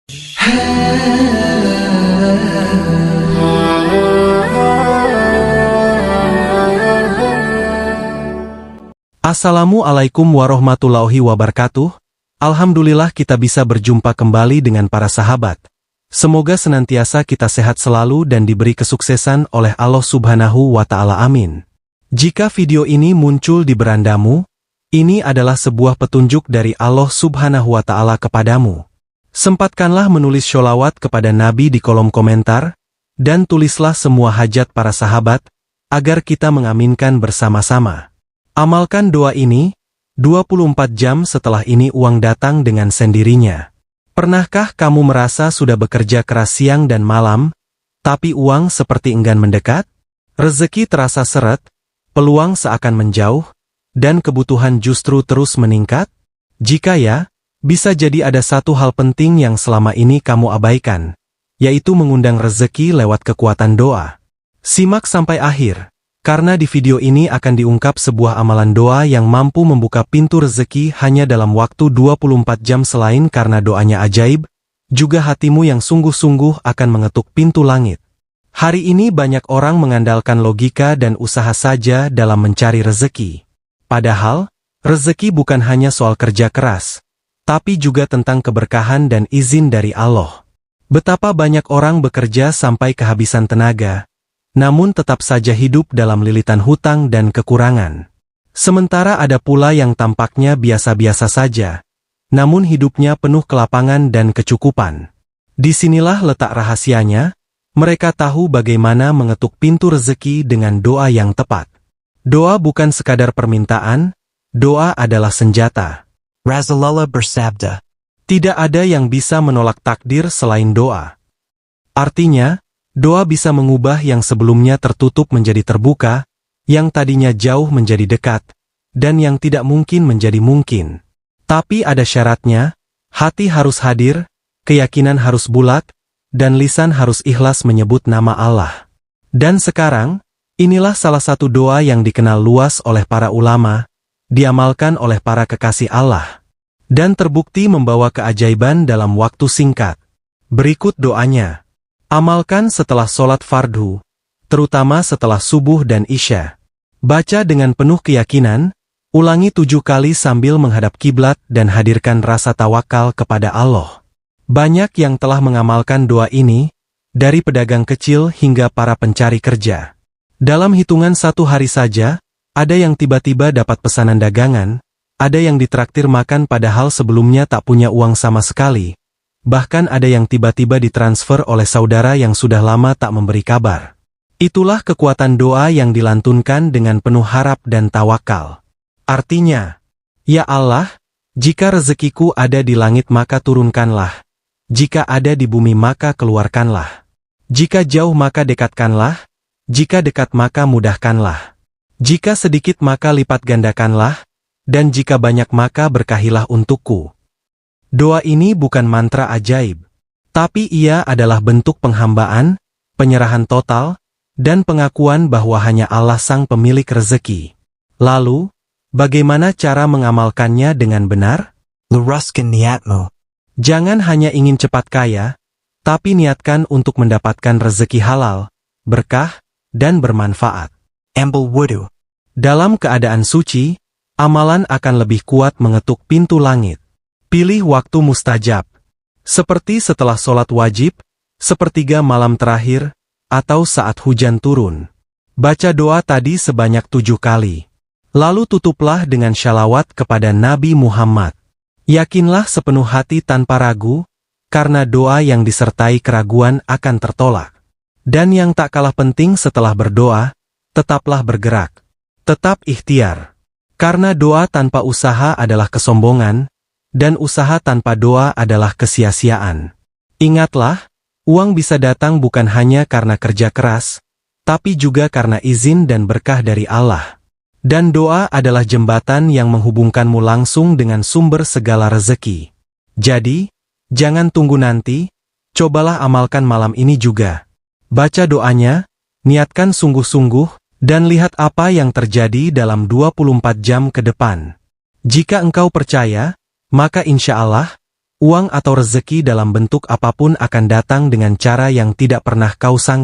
Assalamualaikum warahmatullahi wabarakatuh. Alhamdulillah kita bisa berjumpa kembali dengan para sahabat. Semoga senantiasa kita sehat selalu dan diberi kesuksesan oleh Allah Subhanahu wa Ta'ala. Amin. Jika video ini muncul di berandamu, ini adalah sebuah petunjuk dari Allah Subhanahu wa Ta'ala kepadamu. Sempatkanlah menulis sholawat kepada Nabi di kolom komentar, dan tulislah semua hajat para sahabat, agar kita mengaminkan bersama-sama. Amalkan doa ini, 24 jam setelah ini uang datang dengan sendirinya. Pernahkah kamu merasa sudah bekerja keras siang dan malam, tapi uang seperti enggan mendekat? Rezeki terasa seret, peluang seakan menjauh, dan kebutuhan justru terus meningkat? Jika ya, bisa jadi ada satu hal penting yang selama ini kamu abaikan, yaitu mengundang rezeki lewat kekuatan doa. Simak sampai akhir, karena di video ini akan diungkap sebuah amalan doa yang mampu membuka pintu rezeki hanya dalam waktu 24 jam. Selain karena doanya ajaib, juga hatimu yang sungguh-sungguh akan mengetuk pintu langit. Hari ini banyak orang mengandalkan logika dan usaha saja dalam mencari rezeki. Padahal, rezeki bukan hanya soal kerja keras, tapi juga tentang keberkahan dan izin dari Allah. Betapa banyak orang bekerja sampai kehabisan tenaga, namun tetap saja hidup dalam lilitan hutang dan kekurangan. Sementara ada pula yang tampaknya biasa-biasa saja, namun hidupnya penuh kelapangan dan kecukupan. Disinilah letak rahasianya, mereka tahu bagaimana mengetuk pintu rezeki dengan doa yang tepat. Doa bukan sekadar permintaan, doa adalah senjata. Rasulullah bersabda, tidak ada yang bisa menolak takdir selain doa. Artinya, doa bisa mengubah yang sebelumnya tertutup menjadi terbuka, yang tadinya jauh menjadi dekat, dan yang tidak mungkin menjadi mungkin. Tapi ada syaratnya, hati harus hadir, keyakinan harus bulat, dan lisan harus ikhlas menyebut nama Allah. Dan sekarang, inilah salah satu doa yang dikenal luas oleh para ulama, diamalkan oleh para kekasih Allah, dan terbukti membawa keajaiban dalam waktu singkat. Berikut doanya. Amalkan setelah sholat fardu, terutama setelah subuh dan isya. Baca dengan penuh keyakinan, ulangi 7 kali sambil menghadap kiblat dan hadirkan rasa tawakal kepada Allah. Banyak yang telah mengamalkan doa ini, dari pedagang kecil hingga para pencari kerja. Dalam hitungan 1 hari saja, ada yang tiba-tiba dapat pesanan dagangan, ada yang ditraktir makan padahal sebelumnya tak punya uang sama sekali, bahkan ada yang tiba-tiba ditransfer oleh saudara yang sudah lama tak memberi kabar. Itulah kekuatan doa yang dilantunkan dengan penuh harap dan tawakal. Artinya, ya Allah, jika rezekiku ada di langit maka turunkanlah, jika ada di bumi maka keluarkanlah, jika jauh maka dekatkanlah, jika dekat maka mudahkanlah. Jika sedikit maka lipat gandakanlah, dan jika banyak maka berkahilah untukku. Doa ini bukan mantra ajaib, tapi ia adalah bentuk penghambaan, penyerahan total, dan pengakuan bahwa hanya Allah sang pemilik rezeki. Lalu, bagaimana cara mengamalkannya dengan benar? Luruskan niatmu. Jangan hanya ingin cepat kaya, tapi niatkan untuk mendapatkan rezeki halal, berkah, dan bermanfaat. Ambil wudu. Dalam keadaan suci, amalan akan lebih kuat mengetuk pintu langit. Pilih waktu mustajab, seperti setelah sholat wajib, sepertiga malam terakhir, atau saat hujan turun. Baca doa tadi sebanyak 7 kali. Lalu tutuplah dengan shalawat kepada Nabi Muhammad. Yakinlah sepenuh hati tanpa ragu, karena doa yang disertai keraguan akan tertolak. Dan yang tak kalah penting setelah berdoa, tetaplah bergerak. Tetap ikhtiar. Karena doa tanpa usaha adalah kesombongan, dan usaha tanpa doa adalah kesia-siaan. Ingatlah, uang bisa datang bukan hanya karena kerja keras, tapi juga karena izin dan berkah dari Allah. Dan doa adalah jembatan yang menghubungkanmu langsung dengan sumber segala rezeki. Jadi, jangan tunggu nanti, cobalah amalkan malam ini juga. Baca doanya, niatkan sungguh-sungguh, dan lihat apa yang terjadi dalam 24 jam ke depan. Jika engkau percaya, maka insya Allah, Uang atau rezeki dalam bentuk apapun akan datang dengan cara yang tidak pernah kau sangka.